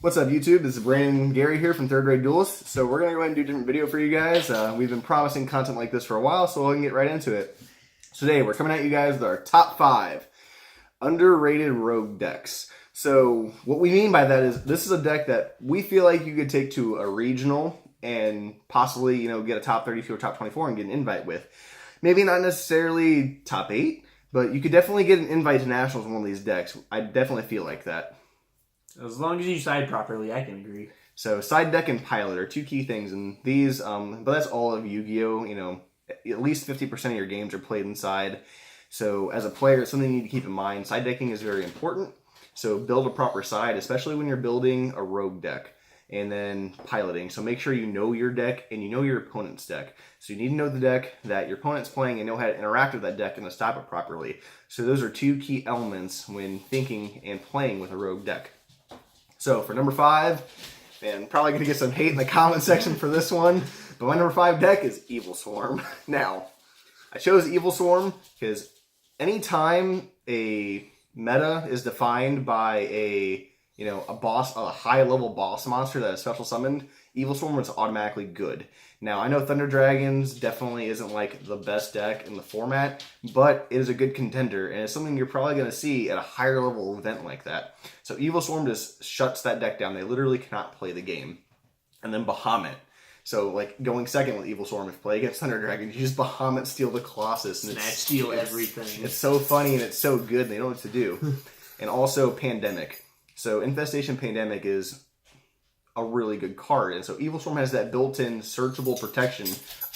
What's up, YouTube? This is Brandon and Gary here from Third Grade Duelist. So we're going to go ahead and do a different video for you guys. We've been promising content like this for a while, so we'll get right into it. Today, we're coming at you guys with our top 5 underrated rogue decks. So what we mean by that is this is a deck that we feel like you could take to a regional and possibly, get a top 32 or top 24 and get an invite with. Maybe not necessarily top 8, but you could definitely get an invite to nationals with one of these decks. I definitely feel like that. As long as you side properly, I can agree. So side deck and pilot are two key things in these, but that's all of Yu-Gi-Oh! At least 50% of your games are played inside. So as a player, it's something you need to keep in mind. Side decking is very important. So build a proper side, especially when you're building a rogue deck. And then piloting. So make sure you know your deck and you know your opponent's deck. So you need to know the deck that your opponent's playing and know how to interact with that deck and to stop it properly. So those are two key elements when thinking and playing with a rogue deck. So for number 5, and probably going to get some hate in the comment section for this one, but my number 5 deck is Evil Swarm. Now, I chose Evil Swarm because anytime a meta is defined by a high-level boss monster that is special summoned, Evil Swarm is automatically good. Now, I know Thunder Dragons definitely isn't like the best deck in the format, but it is a good contender, and it's something you're probably going to see at a higher level event like that. So Evil Swarm just shuts that deck down. They literally cannot play the game. And then Bahamut. So, going second with Evil Swarm, if you play against Thunder Dragons, you just Bahamut steal the Colossus. And steal everything. It's so funny and it's so good, and they know what to do. And also Pandemic. So Infestation Pandemic is a really good card, and so Evil Swarm has that built-in searchable protection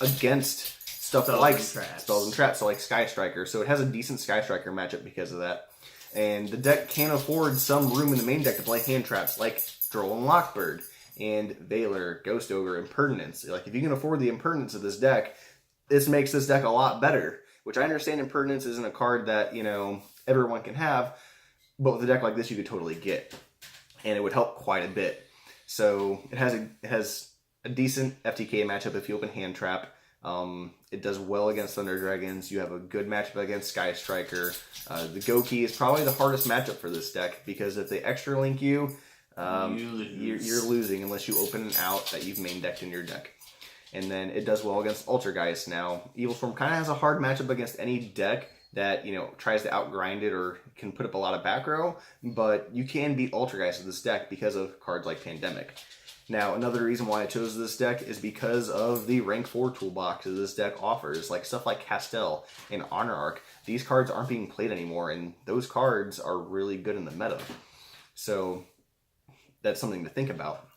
against stuff like spells and traps, so like Sky Striker. So it has a decent Sky Striker matchup because of that. And the deck can afford some room in the main deck to play hand traps like Droll and Lockbird, and Veiler, Ghost Ogre, Impertinence. If you can afford the Impertinence of this deck, this makes this deck a lot better, which I understand Impertinence isn't a card that, everyone can have, but with a deck like this, you could totally get, and it would help quite a bit. So it has a decent FTK matchup if you open hand trap. It does well against Thunder Dragons. You have a good matchup against Sky Striker. The Goki is probably the hardest matchup for this deck because if they extra link you, you're losing unless you open an out that you've main decked in your deck. And then it does well against Altergeist. Now, Evil Swarm kind of has a hard matchup against any deck that, tries to outgrind it or can put up a lot of back row, but you can beat Altergeist with this deck because of cards like Pandemic. Now, another reason why I chose this deck is because of the rank 4 toolbox that this deck offers, stuff like Castel and Honor Arc. These cards aren't being played anymore, and those cards are really good in the meta. So, that's something to think about.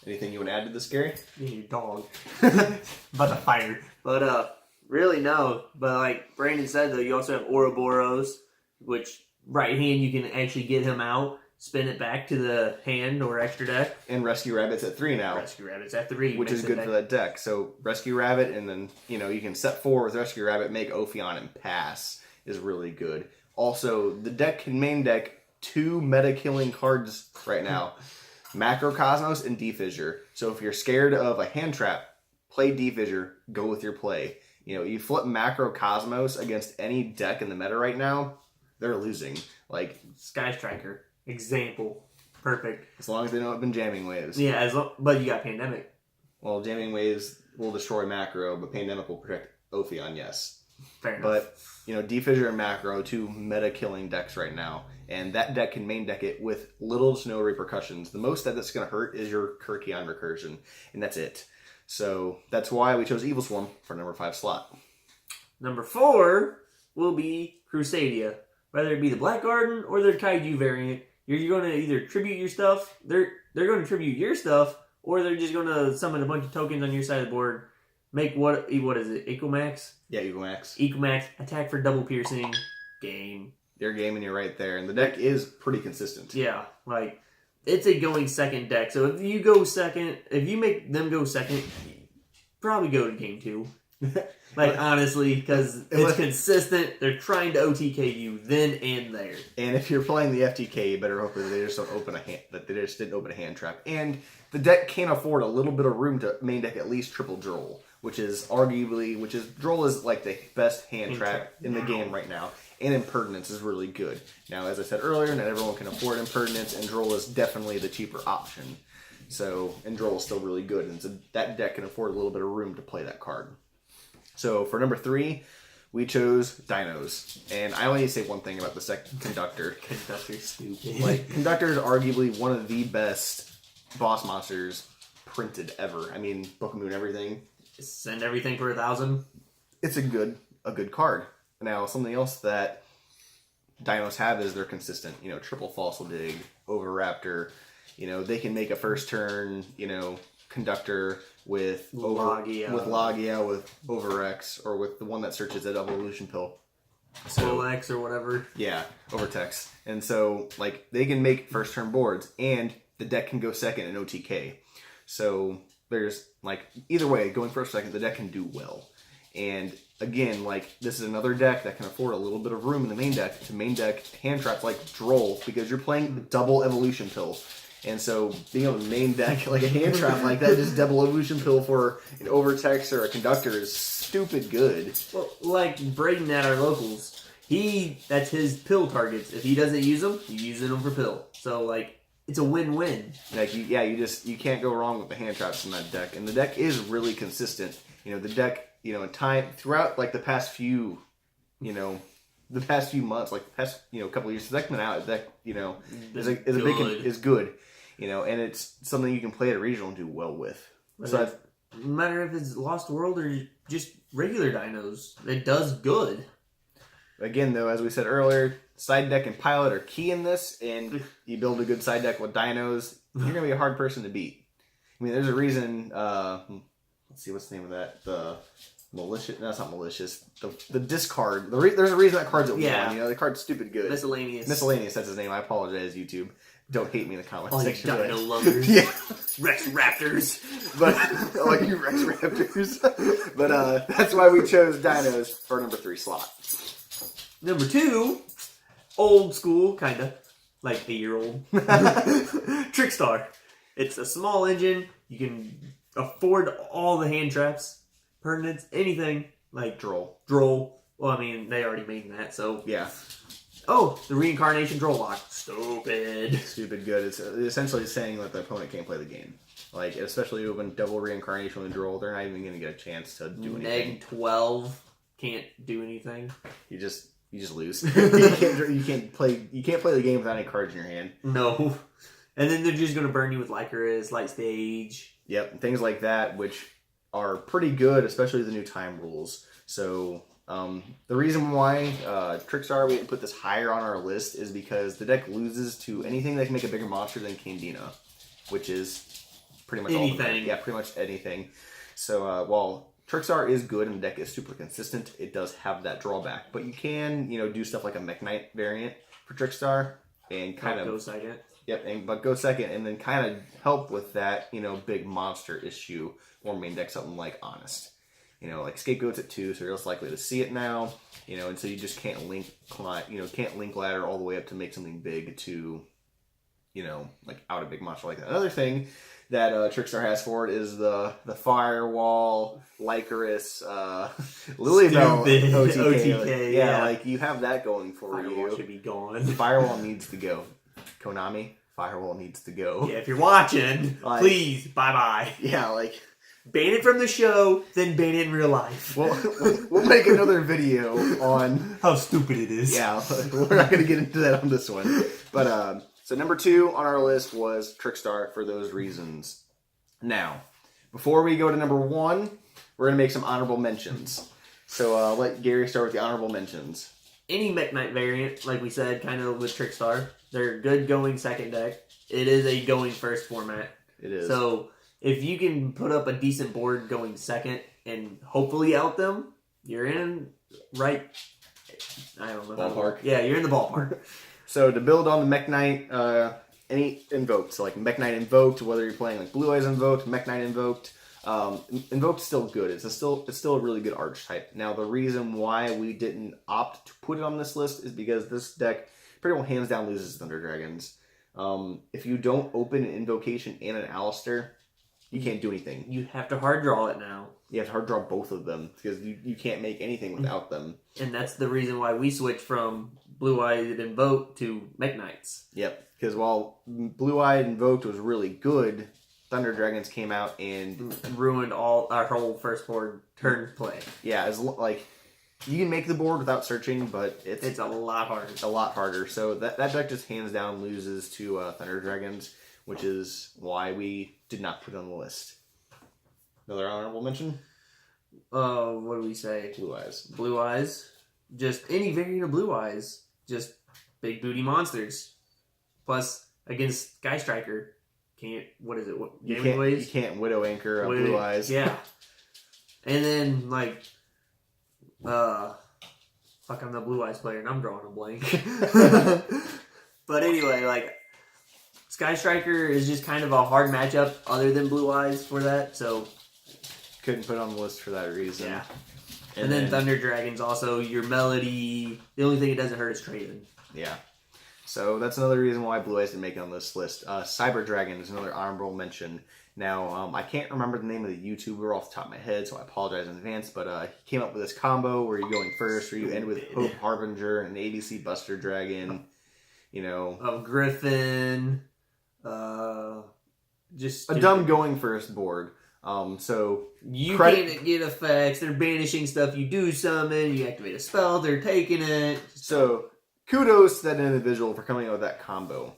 Anything you want to add to this, Gary? Your dog. About to fire. But, really, no. But like Brandon said, though, you also have Ouroboros, which right hand you can actually get him out, spin it back to the hand or extra deck. And Rescue Rabbit's at 3 now. Rescue Rabbit's at 3. Which is good for that deck. So Rescue Rabbit, and then, you can set 4 with Rescue Rabbit, make Ophion and pass is really good. Also, the deck can main deck 2 meta-killing cards right now. Macrocosmos and D-Fissure. So if you're scared of a hand trap, play D-Fissure, go with your play. You flip Macrocosmos against any deck in the meta right now, they're losing. Sky Striker, example. Perfect. As long as they don't open Jamming Waves. Yeah, but you got Pandemic. Well, Jamming Waves will destroy Macro, but Pandemic will protect Ophion, yes. Fair enough. But, D-Fissure and Macro, 2 meta-killing decks right now. And that deck can main deck it with little to no repercussions. The most that's going to hurt is your Kirkion Recursion, and that's it. So that's why we chose Evil Swarm for number 5 slot. Number 4 will be Crusadia. Whether it be the Black Garden or their Kaiju variant, you're going to either tribute your stuff, they're going to tribute your stuff, or they're just going to summon a bunch of tokens on your side of the board. Make what is it? Ecomax? Yeah, Ecomax. Ecomax, attack for double piercing, game. They're gaming you right there, and the deck is pretty consistent. Yeah, it's a going second deck. So if you go second, if you make them go second, probably go to game 2. Honestly, because it's consistent. They're trying to OTK you then and there. And if you're playing the FTK, you better hope that they just don't open that they just didn't open a hand trap. And the deck can't afford a little bit of room to main deck at least triple Droll, which is Droll is the best hand trap in the game right now. And Impertinence is really good. Now, as I said earlier, not everyone can afford Impertinence, and Droll is definitely the cheaper option. So, and Droll is still really good, and so that deck can afford a little bit of room to play that card. So, for number 3, we chose Dinos. And I only need to say one thing about the second Conductor. Conductor's stupid. Like, Conductor is arguably one of the best boss monsters printed ever. I mean, Book of Moon, everything. Send everything for 1,000. It's a good card. Now, something else that Dinos have is they're consistent. You know, triple Fossil Dig, Overraptor. You know, they can make a first turn, you know, Conductor with Logia. with Logia, with Overx, or with the one that searches at Evolution Pill. So X or whatever. Yeah, Overtex. And so, like, they can make first turn boards, and the deck can go second in OTK. So, there's, like, either way, going first, second, the deck can do well. And again, like, this is another deck that can afford a little bit of room in the main deck to main deck hand traps like Droll, because you're playing double Evolution Pill. And so being able to main deck like a hand trap like that, just double Evolution Pill for an Overtex or a Conductor is stupid good. Well, like Braden at our locals, that's his pill targets. If he doesn't use them, he's using them for pill. So, like, it's a win-win. Like, you can't go wrong with the hand traps in that deck. And the deck is really consistent. You know, the deck, you know, throughout, like, the past few months, like, the past, you know, couple of years, the deck's been out, the deck, you know, is good. You know, and it's something you can play at a regional and do well with. So no matter if it's Lost World or just regular Dinos, it does good. Again, though, as we said earlier, side deck and pilot are key in this, and you build a good side deck with Dinos, you're going to be a hard person to beat. I mean, there's a reason, let's see, what's the name of that? The malicious, no, it's not malicious. The discard. There's a reason that card's at 1. You know, the card's stupid good. Miscellaneous, that's his name. I apologize, YouTube. Don't hate me in the comment all section. Dino lovers. Yeah. Rex Raptors. But, like you Rex Raptors. But that's why we chose Dinos for number 3 slot. Number 2, old school, kinda. Like 8-year-old. Trickstar. It's a small engine. You can afford all the hand traps, pertinence, anything. Like Droll. Well, I mean, they already made that, so. Yeah. Oh, the Reincarnation Droll lock. Stupid good. It's essentially saying that the opponent can't play the game. Like, especially when double Reincarnation and Droll, they're not even going to get a chance to do anything. Neg 12 can't do anything. You just lose. you can't play the game without any cards in your hand. No. And then they're just going to burn you with Lycoris, Light Stage. Yep, things like that, which are pretty good, especially the new time rules. So, the reason why Trickstar, we didn't put this higher on our list is because the deck loses to anything that can make a bigger monster than Candina, which is pretty much anything. Pretty much anything. So, while Trickstar is good and the deck is super consistent, it does have that drawback. But you can, do stuff like a Mech Knight variant for Trickstar and kind of go second. Yep, but go second and then kind of help with that, big monster issue, or main deck something like Honest. Like Scapegoat's at 2, so you're less likely to see it now. And so you just can't link ladder all the way up to make something big to, like out a big monster like that. Another thing that Trickstar has for it is the Firewall, Lycoris, Lilybell OTK. Yeah, like you have that going for Firewall you. Should be gone. Firewall needs to go. Konami, Firewall needs to go. Yeah, if you're watching, please, bye-bye. Yeah, like... ban it from the show, then ban it in real life. We'll make another video on... how stupid it is. Yeah, we're not going to get into that on this one. But, so number 2 on our list was Trickstar for those reasons. Now, before we go to number 1, we're going to make some honorable mentions. So, I'll let Gary start with the honorable mentions. Any Mech Knight variant, like we said, kind of with Trickstar, they're good going second deck. It is a going first format. It is. So, if you can put up a decent board going second and hopefully out them, you're in I don't know. Ballpark. Yeah, you're in the ballpark. So to build on the Mech Knight, any invoked, so like Mech Knight invoked, whether you're playing like Blue Eyes invoked, Mech Knight invoked, invoked's still good. It's still a really good archetype. Now the reason why we didn't opt to put it on this list is because this deck pretty well hands down loses Thunder Dragons. If you don't open an invocation and an Alistair, you can't do anything. You have to hard draw it now. You have to hard draw both of them because you can't make anything without them. And that's the reason why we switched from Blue-Eyed Invoke to Mech Knights. Yep, because while Blue-Eyed Invoked was really good, Thunder Dragons came out and ruined all our whole first board turn play. Yeah, it's like you can make the board without searching, but It's a lot harder. a lot harder. So that deck just hands down loses to Thunder Dragons, which is why we did not put it on the list. Another honorable mention? What do we say? Blue Eyes. Blue Eyes. Just any variant of Blue Eyes. Just big booty monsters. Plus, against Sky Striker, can't, what is it? What, You can't Widow Anchor Blue Eyes. Yeah. And then, like, fuck, I'm the Blue Eyes player and I'm drawing a blank. But anyway, like, Sky Striker is just kind of a hard matchup other than Blue Eyes for that, so. Couldn't put it on the list for that reason. Yeah. And then Thunder Dragons also, your Melody, the only thing it doesn't hurt is Craven. Yeah. So that's another reason why Blue Eyes didn't make it on this list. Cyber Dragon is another honorable mention. Now, I can't remember the name of the YouTuber off the top of my head, so I apologize in advance, but he came up with this combo where you're going first, where you end with Hope Harbinger and ABC Buster Dragon, you know. Of Griffin, just a dumb going first board. So you can't get effects. They're banishing stuff. You do summon. You activate a spell. They're taking it. So kudos to that individual for coming up with that combo.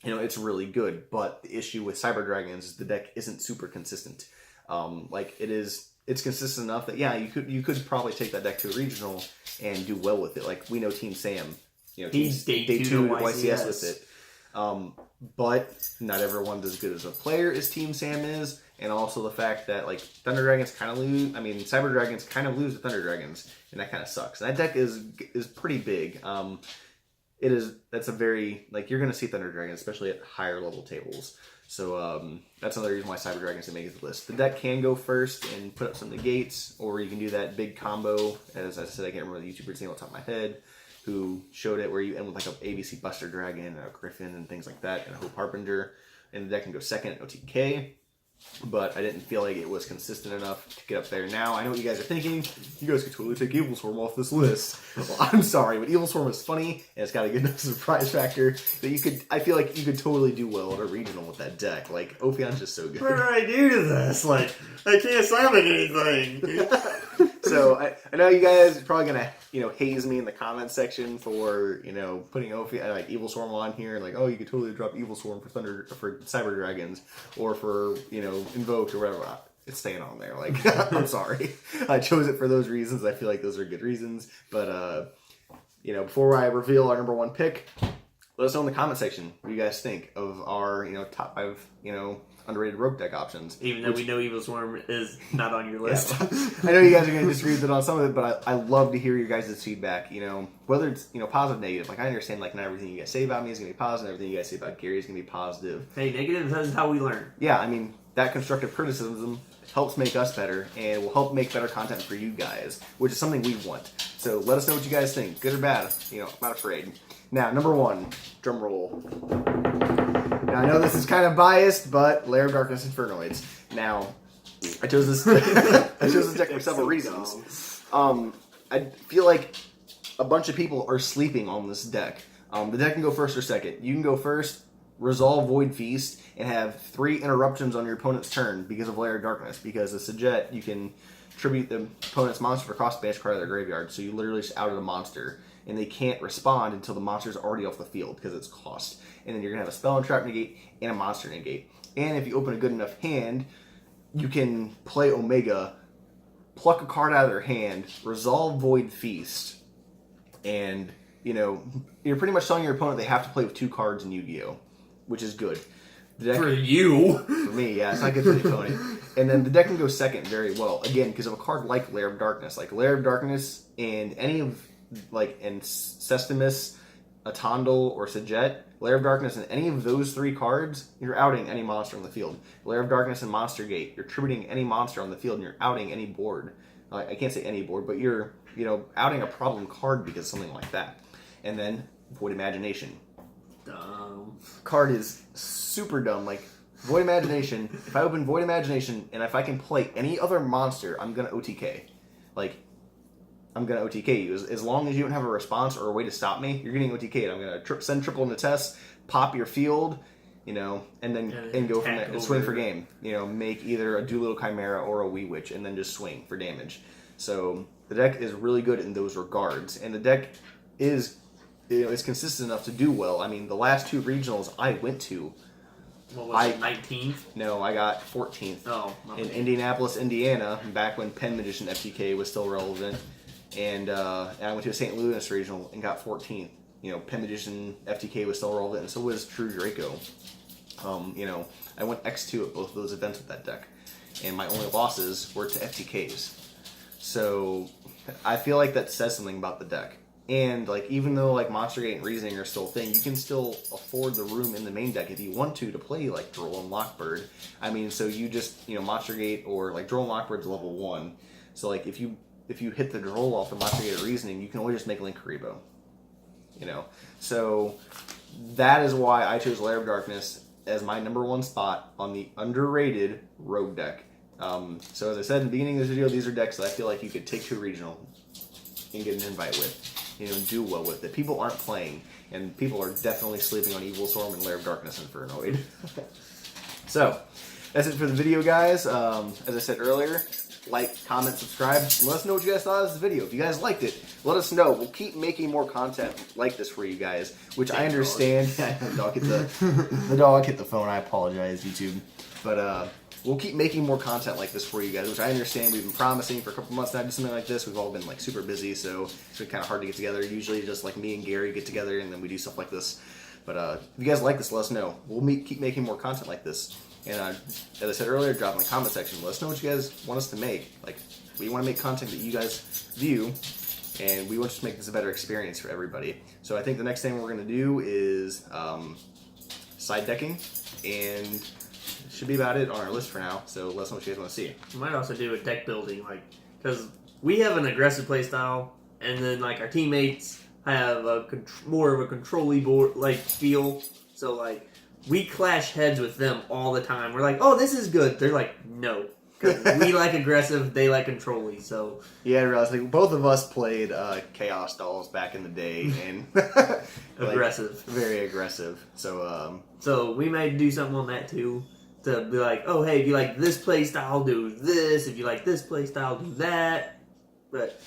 You know, it's really good. But the issue with Cyber Dragons is the deck isn't super consistent. It's consistent enough that you could probably take that deck to a regional and do well with it. Like we know Team Sam, you know, he's day two to YCS with it. But not everyone's as good as a player as Team Sam is, and also the fact that like Thunder Dragons kind of lose. I mean, Cyber Dragons kind of lose to Thunder Dragons, and that kind of sucks. And that deck is pretty big. That's a very like you're gonna see Thunder Dragons, especially at higher level tables. So that's another reason why Cyber Dragons didn't make the list. The deck can go first and put up some negates, or you can do that big combo. As I said, I can't remember the YouTuber's name off the top of my head, who showed it where you end with like a ABC Buster Dragon and a Griffin and things like that, and a Hope Harbinger, and the deck can go second at OTK. But I didn't feel like it was consistent enough to get up there. Now, I know what you guys are thinking. You guys could totally take Evil Swarm off this list. Well, I'm sorry, but Evil Swarm is funny, and it's got a good enough surprise factor that I feel like you could totally do well at a regional with that deck. Like, Ophion's just so good. What do I do to this? Like, I can't summon anything. So, I know you guys are probably going to, haze me in the comments section for, putting like Evil Swarm on here, and like, oh, you could totally drop Evil Swarm for Cyber Dragons, or for, Invoked or whatever. It's staying on there. Like, I'm sorry. I chose it for those reasons. I feel like those are good reasons. But, before I reveal our number one pick, let us know in the comment section what you guys think of our, top 5, underrated rogue deck options. Even though we know Evil Swarm is not on your list. I know you guys are going to disagree with it on some of it, but I love to hear your guys' feedback, whether it's, positive, negative. Like, I understand, like, not everything you guys say about me is going to be positive, everything you guys say about Gary is going to be positive. Hey, negative is how we learn. Yeah, I mean, that constructive criticism helps make us better, and will help make better content for you guys, which is something we want. So let us know what you guys think, good or bad. I'm not afraid. Now, number 1, drum roll. Now, I know this is kind of biased, but Lair of Darkness Infernoids. Now, I chose this deck for several reasons. I feel like a bunch of people are sleeping on this deck. The deck can go first or second. You can go first, resolve Void Feast, and have 3 interruptions on your opponent's turn because of Lair of Darkness. Because as Sajet, you can tribute the opponent's monster for cost banish card of their graveyard, so you literally just outed a monster, and they can't respond until the monster's already off the field because it's cost. And then you're gonna have a spell and trap negate and a monster negate. And if you open a good enough hand, you can play Omega, pluck a card out of their hand, resolve Void Feast, and you're pretty much telling your opponent they have to play with 2 cards in Yu-Gi-Oh, which is good. The deck, for you. For me, yeah, it's not good for the opponent. And then the deck can go second very well, again, because of a card like Lair of Darkness. Like Lair of Darkness and any of, and Sestimus, Atandal, or Sajet, Lair of Darkness and any of those 3 cards, you're outing any monster on the field. Lair of Darkness and Monster Gate, you're tributing any monster on the field and you're outing any board. I can't say any board, but you're, outing a problem card because of something like that. And then Void Imagination. Dumb. Card is super dumb. Like, Void Imagination. If I open Void Imagination and if I can play any other monster, I'm gonna OTK. Like, I'm gonna OTK you. As long as you don't have a response or a way to stop me, you're getting OTK'd. I'm gonna send triple into test, pop your field, you know, and then and go from there and swing for game. You know, make either a Doolittle Chimera or a Wee Witch, and then just swing for damage. So the deck is really good in those regards, and the deck is consistent enough to do well. I mean, the last 2 regionals I went to. What was it, 19th? No, I got 14th. Oh, in Indianapolis, Indiana, back when Pen Magician FTK was still relevant. And I went to a St. Louis regional and got 14th. You know, Pen Magician FTK was still relevant, and so was True Draco. You know, I went X2 at both of those events with that deck, and my only losses were to FTKs. So I feel like that says something about the deck. And like, even though like Monster Gate and Reasoning are still a thing, you can still afford the room in the main deck if you want to play like Droll and Lockbird. I mean, so you just, you know, Monster Gate or like Droll and Lockbird's level 1. So like if you hit the Droll off the Monster Gate or Reasoning, you can always just make Link Karibo. You know, so that is why I chose Lair of Darkness as my number 1 spot on the underrated Rogue deck. So as I said in the beginning of this video, these are decks that I feel like you could take to a regional and get an invite with, you know, and do well with it. People aren't playing, and people are definitely sleeping on Evil Storm and Lair of Darkness Infernoid. So that's it for the video, guys. As I said earlier, like, comment, subscribe. Let us know what you guys thought of this video. If you guys liked it, let us know. We'll keep making more content like this for you guys, which I understand. The dog hit the phone. I apologize, YouTube. But we'll keep making more content like this for you guys, which I understand. We've been promising for a couple months now to do something like this. We've all been like super busy, so it's been kind of hard to get together. Usually just like me and Gary get together and then we do stuff like this. But if you guys like this, let us know. We'll keep making more content like this. And as I said earlier, drop in the comment section. Let us know what you guys want us to make. Like, we want to make content that you guys view, and we want to make this a better experience for everybody. So I think the next thing we're going to do is side decking, and should be about it on our list for now. So let us know what you guys want to see. We might also do a deck building, like, because we have an aggressive play style, and then like our teammates have a more of a control-y board like feel. So like, we clash heads with them all the time. We're like, oh, this is good. They're like, no. Because we like aggressive, they like control-y, so... Yeah, I realized, like, both of us played Chaos Dolls back in the day, and... aggressive. Very aggressive, so... So, we might do something on that, too. To be like, oh, hey, if you like this play style, do this. If you like this play style, do that. But,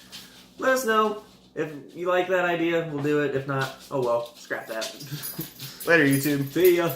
let us know. If you like that idea, we'll do it. If not, oh well, scrap that. Later, YouTube. See ya.